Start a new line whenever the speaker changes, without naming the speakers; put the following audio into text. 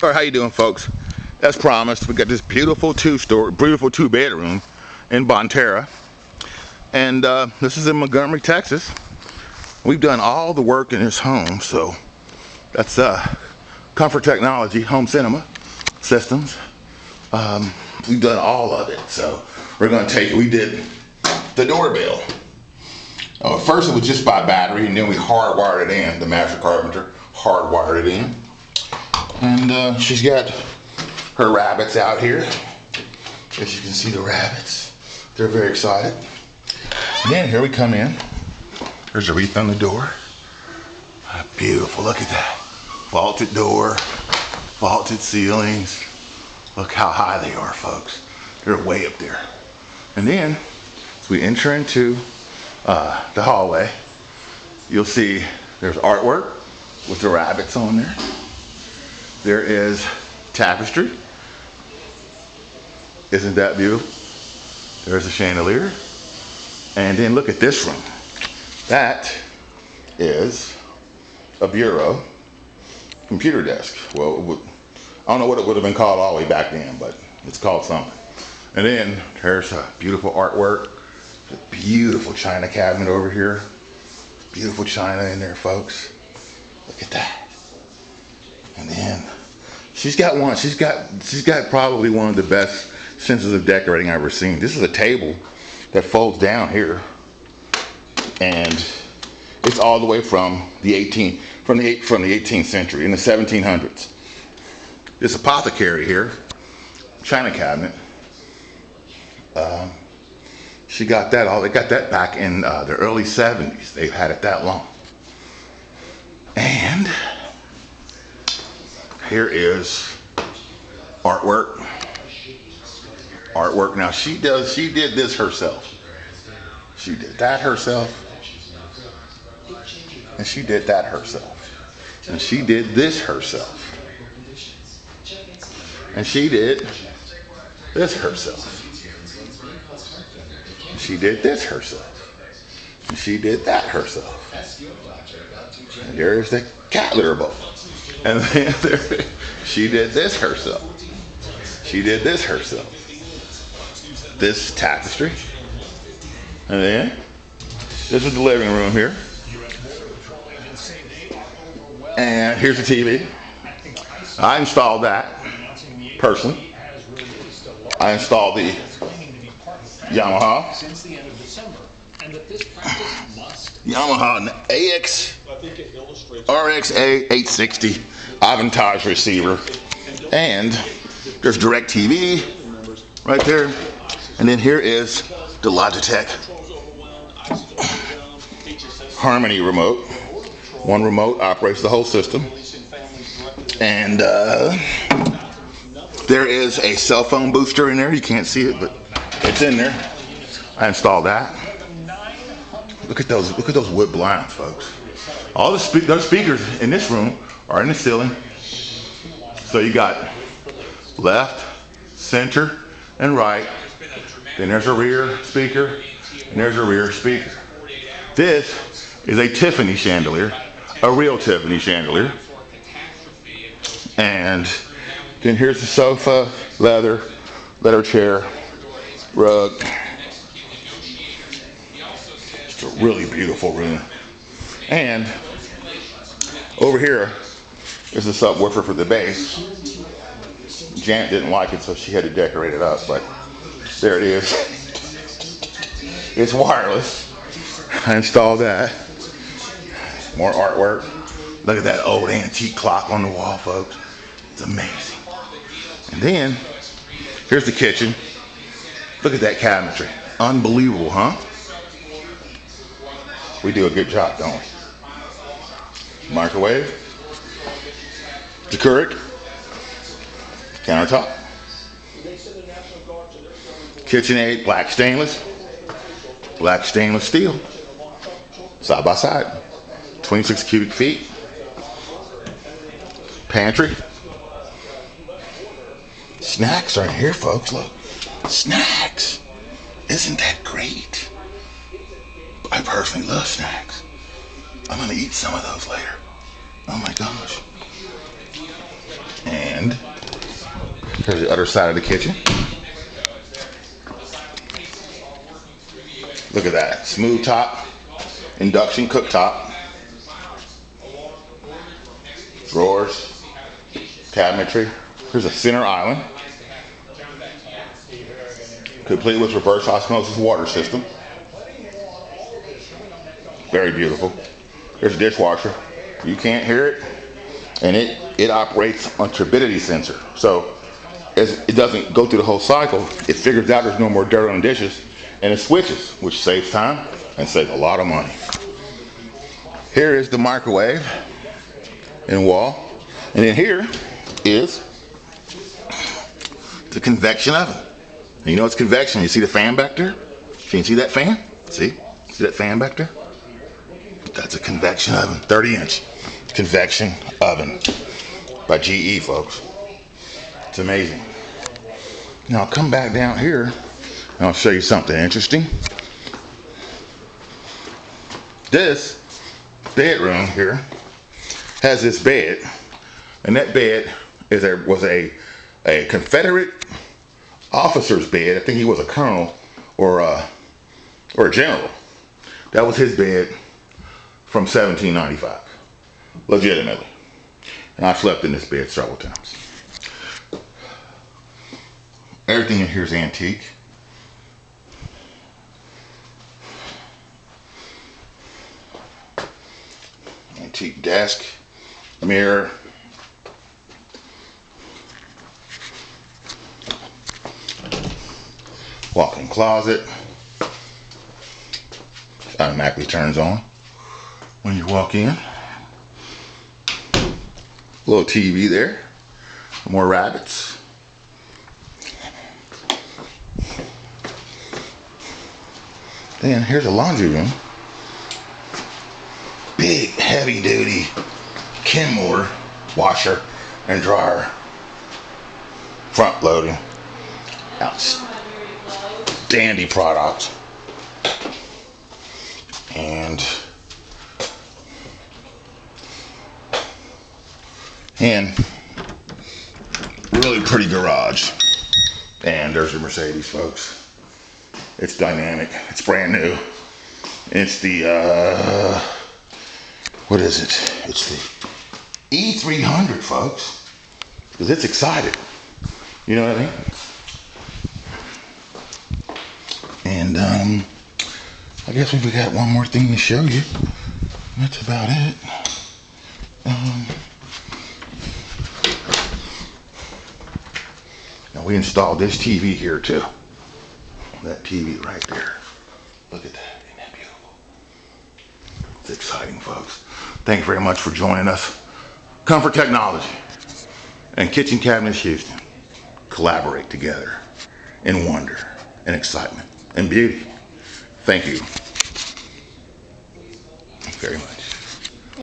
All right, how you doing, folks? As promised, we got this beautiful two-bedroom in Bonterra, and this is in Montgomery, Texas. We've done all the work in this home, so that's Comfort Technology Home Cinema Systems. We've done all of it, so we're going to take it. We did the doorbell. First, it was just by battery, and then we hardwired it in. The master carpenter hardwired it in. And she's got her rabbits out here. As you can see, the rabbits. They're very excited. And then here we come in. There's a wreath on the door. Beautiful, look at that. Vaulted door, vaulted ceilings. Look how high they are, folks. They're way up there. And then, as we enter into the hallway, you'll see there's artwork with the rabbits on there. There is tapestry. Isn't that beautiful? There's a chandelier. And then look at this room. That is a bureau, computer desk. Well, I don't know what it would have been called all the way back then, but it's called something. And then there's a beautiful artwork, a beautiful china cabinet over here. Beautiful china in there, folks. Look at that. And then she's got probably one of the best senses of decorating I've ever seen. This is a table that folds down here, and it's all the way from the 18th century, in the 1700s. This apothecary here, china cabinet. They got that back in the early 70s. They've had it that long. And here is artwork. Now she did this herself. She did that herself. And she did that herself. And she did this herself. And she did this herself. And she did this herself. And she did that herself. And there's the cat litter bowl. And then she did this herself. She did this herself. This tapestry. And then this is the living room here. And here's the TV. I installed that personally. I installed the Yamaha. Yamaha RX-A 860 Avantage receiver. And there's DirecTV right there. And then here is the Logitech Harmony remote. One remote operates the whole system. And there is a cell phone booster in there. You can't see it, but it's in there. I installed that. Look at those wood blinds, folks. All those speakers in this room are in the ceiling. So you got left, center, and right. Then there's a rear speaker, and there's a rear speaker. This is a Tiffany chandelier, a real Tiffany chandelier. And then here's the sofa, leather chair, rug. It's a really beautiful room. And over here is the subwoofer for the bass. Janet didn't like it, so she had to decorate it up, but there it is. It's wireless. I installed that. More artwork. Look at that old antique clock on the wall, folks. It's amazing. And then, here's the kitchen. Look at that cabinetry. Unbelievable, huh? We do a good job, don't we? Microwave. The Keurig. Countertop. KitchenAid, black stainless steel, side by side, 26 cubic feet. Pantry. Snacks are in here, folks. Look, snacks. Isn't that great? I personally love snacks. I'm gonna eat some of those later. Oh my gosh. And And here's the other side of the kitchen. Look at that, smooth top, induction cooktop, drawers, cabinetry. Here's a center island, complete with reverse osmosis water system. Very beautiful. Here's a dishwasher. You can't hear it, and it operates on turbidity sensor. So as it doesn't go through the whole cycle, it figures out there's no more dirt on the dishes, and it switches, which saves time and saves a lot of money. Here is the microwave and wall, and then here is the convection oven. And you know it's convection. You see the fan back there? Can you see that fan? See that fan back there? That's a convection oven, 30-inch convection oven by GE, folks. It's amazing. Now I'll come back down here and I'll show you something interesting. This bedroom here has this bed, and that bed was a Confederate officer's bed. I think he was a colonel or a general. That was his bed from 1795, legitimately. And I slept in this bed several times. Everything in here is antique. Antique desk, mirror, walk-in closet. Automatically turns on when you walk in. Little TV there. More rabbits. Then here's a laundry room. Big, heavy-duty Kenmore washer and dryer. Front loading. Outstanding product. And really pretty garage. And there's your Mercedes, folks. It's dynamic. It's brand new. It's the what is it? It's the E300, folks. Because it's excited. You know what I mean? And I guess we got one more thing to show you. That's about it. Now we installed this TV here too. That TV right there. Look at that. Isn't that beautiful? It's exciting, folks. Thank you very much for joining us. Comfort Technology and Kitchen Cabinets Houston collaborate together in wonder and excitement and beauty. Thank you very much.